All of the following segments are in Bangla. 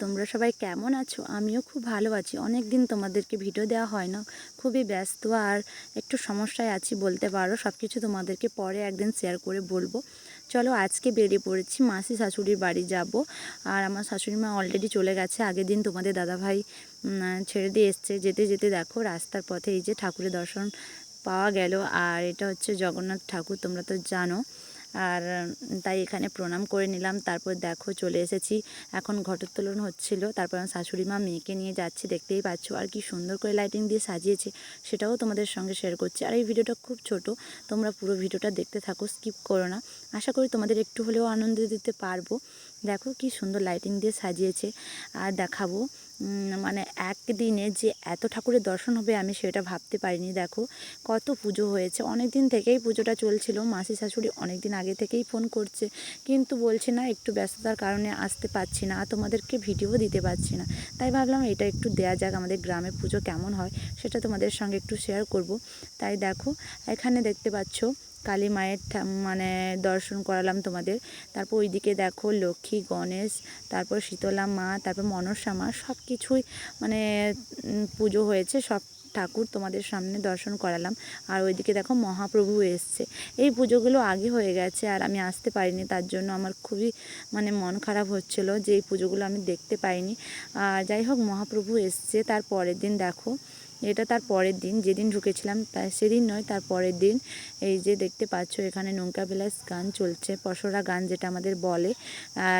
তোমরা সবাই কেমন আছো? আমিও খুব ভালো আছি। অনেক দিন তোমাদেরকে ভিডিও দেওয়া হয় না, খুবই ব্যস্ত আর একটু সমস্যায় আছি বলতে পারো। সব কিছু তোমাদেরকে পরে একদিন শেয়ার করে বলবো। চলো আজকে বেরিয়ে পড়েছি, মাসি শাশুড়ির বাড়ি যাব। আর আমার শাশুড়ি মা অলরেডি চলে গেছে, আগের দিন তোমাদের দাদাভাই ছেড়ে দিয়ে এসছে। যেতে যেতে দেখো রাস্তার পথে এই যে ঠাকুরের দর্শন পাওয়া গেল। আর এটা হচ্ছে জগন্নাথ ঠাকুর, তোমরা তো জানো। আর তাই এখানে প্রণাম করে নিলাম। তারপর দেখো চলে এসেছি, এখন ঘটোত্তোলন হচ্ছিল। তারপর আমার শাশুড়ি মা মেয়েকে নিয়ে যাচ্ছে, দেখতেই পাচ্ছ। আর কি সুন্দর করে লাইটিং দিয়ে সাজিয়েছে, সেটাও তোমাদের সঙ্গে শেয়ার করছি। আর এই ভিডিওটা খুব ছোট, তোমরা পুরো ভিডিওটা দেখতে থাকো, স্কিপ করো না। আশা করি তোমাদের একটু হলেও আনন্দ দিতে পারবো। দেখো কি সুন্দর লাইটিং দিয়ে সাজিয়েছে। আর দেখাবো মানে একদিনে যে এত ঠাকুরের দর্শন হবে আমি সেটা ভাবতে পারিনি। দেখো কত পুজো হয়েছে, অনেক দিন থেকেই পুজোটা চলছিল। মাসি শাশুড়ি অনেক দিন আগে থেকেই ফোন করছে, কিন্তু বলছে না একটু ব্যস্ততার কারণে আসতে পারছি না, আর তোমাদেরকে ভিডিও দিতে পারছি না। তাই ভাবলাম এটা একটু দেয়া যাক, আমাদের গ্রামে পুজো কেমন হয় সেটা তোমাদের সঙ্গে একটু শেয়ার করব। তাই দেখো এখানে দেখতে পাচ্ছ কালী মায়ের মানে দর্শন করালাম তোমাদের। তারপর ওইদিকে দেখো লক্ষ্মী, গণেশ, তারপর শীতলা মা, তারপর মনসা মা, সব কিছুই মানে পুজো হয়েছে। সব ঠাকুর তোমাদের সামনে দর্শন করালাম। আর ওইদিকে দেখো মহাপ্রভু এসছে। এই পুজোগুলো আগে হয়ে গেছে আর আমি আসতে পারিনি, তার জন্য আমার খুবই মানে মন খারাপ হচ্ছিল যে এই পুজোগুলো আমি দেখতে পাইনি। আর যাই হোক মহাপ্রভু এসছে তার পরের দিন। দেখো এটা তার পরের দিন, যেদিন ঢুকেছিলাম তাই সেদিন নয়, তার পরের দিন। এই যে দেখতে পাচ্ছ এখানে নৌকা বিলাস গান চলছে, পসরা গান যেটা আমাদের বলে,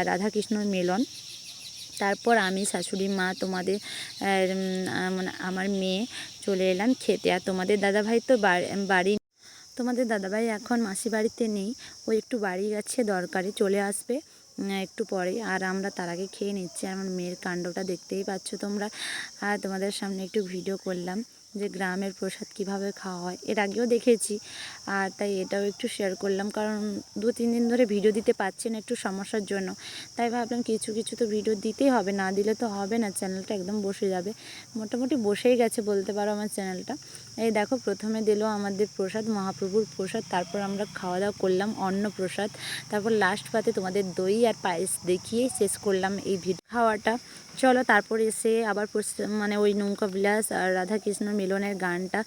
রাধাকৃষ্ণর মিলন। তারপর আমি, শাশুড়ি মা, তোমাদের মানে আমার মেয়ে চলে এলাম খেতে। আর তোমাদের দাদাভাই তো বাড়ি তোমাদের দাদাভাই এখন মাসি বাড়িতে নেই, ও একটু বাড়ি গেছে দরকারে, চলে আসবে একটু পরে। আর আমরা তার আগে খেয়ে নিচ্ছি। আমার মেয়ের কাণ্ডটা দেখতেই পাচ্ছ তোমরা। আর তোমাদের সামনে একটু ভিডিও করলাম যে গ্রামের প্রসাদ কিভাবে খাওয়া হয়, এর আগেও দেখেছি। আর তাই এটাও একটু শেয়ার করলাম, কারণ 2-3 দিন ধরে ভিডিও দিতে পারছি না একটু সমস্যার জন্য। তাই ভাবলাম কিছু কিছু তো ভিডিও দিতেই হবে, না দিলে তো হবে না, চ্যানেলটা একদম বসে যাবে। মোটামুটি বসেই গেছে বলতে পারো আমার চ্যানেলটা। এই দেখো প্রথমে দিল আমাদের প্রসাদ, মহাপ্রভুর প্রসাদ। তারপর আমরা খাওয়া দাওয়া করলাম অন্ন প্রসাদ। তারপর লাস্ট পাতে তোমাদের দই আর পায়েস দেখিয়েই শেষ করলাম এই খাওয়াটা। চলো তারপর এসে আবার মানে ওই নৌকা বিলাস আর রাধাকৃষ্ণ মিলনের গানটা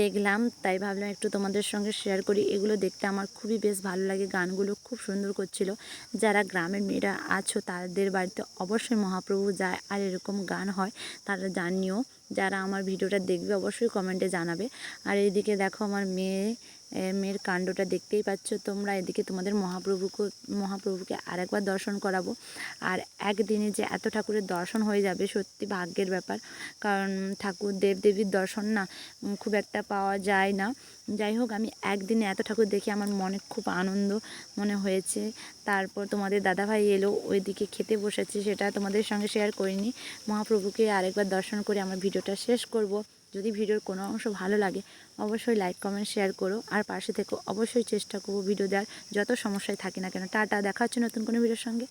দেখলাম। তাই ভাবলাম একটু তোমাদের সঙ্গে শেয়ার করি। এগুলো দেখতে আমার খুবই বেশ ভালো লাগে, গানগুলো খুব সুন্দর করছিল। যারা গ্রামের মেয়েরা আছো তাদের বাড়িতে অবশ্যই মহাপ্রভু যায় আর এরকম গান হয়, তারা জানিও। যারা আমার ভিডিওটা দেখবে অবশ্যই কমেন্টে জানাবে। আর এইদিকে দেখো আমার মেয়ের কাণ্ডটা দেখতেই পাচ্ছ তোমরা। এদিকে তোমাদের মহাপ্রভুকে আরেকবার দর্শন করাবো। আর একদিনে যে এত ঠাকুরের দর্শন হয়ে যাবে সত্যি ভাগ্যের ব্যাপার, কারণ ঠাকুর দেবদেবীর দর্শন না খুব একটা পাওয়া যায় না। যাই হোক আমি একদিনে এত ঠাকুর দেখে আমার মনে খুব আনন্দ মনে হয়েছে। তারপর তোমাদের দাদাভাই এলো, ওইদিকে খেতে বসেছি, সেটা তোমাদের সঙ্গে শেয়ার করিনি। মহাপ্রভুকে আরেকবার দর্শন করে আমার ভিডিওটা শেষ করব। যদি ভিডিওর কোনো অংশ ভালো লাগে অবশ্যই লাইক কমেন্ট শেয়ার করো, আর পাশে থেকো। অবশ্যই চেষ্টা করবো ভিডিও দেওয়ার, যত সমস্যায় থাকি না কেন। টাটা, দেখা হচ্ছে নতুন কোনো ভিডিওর সঙ্গে।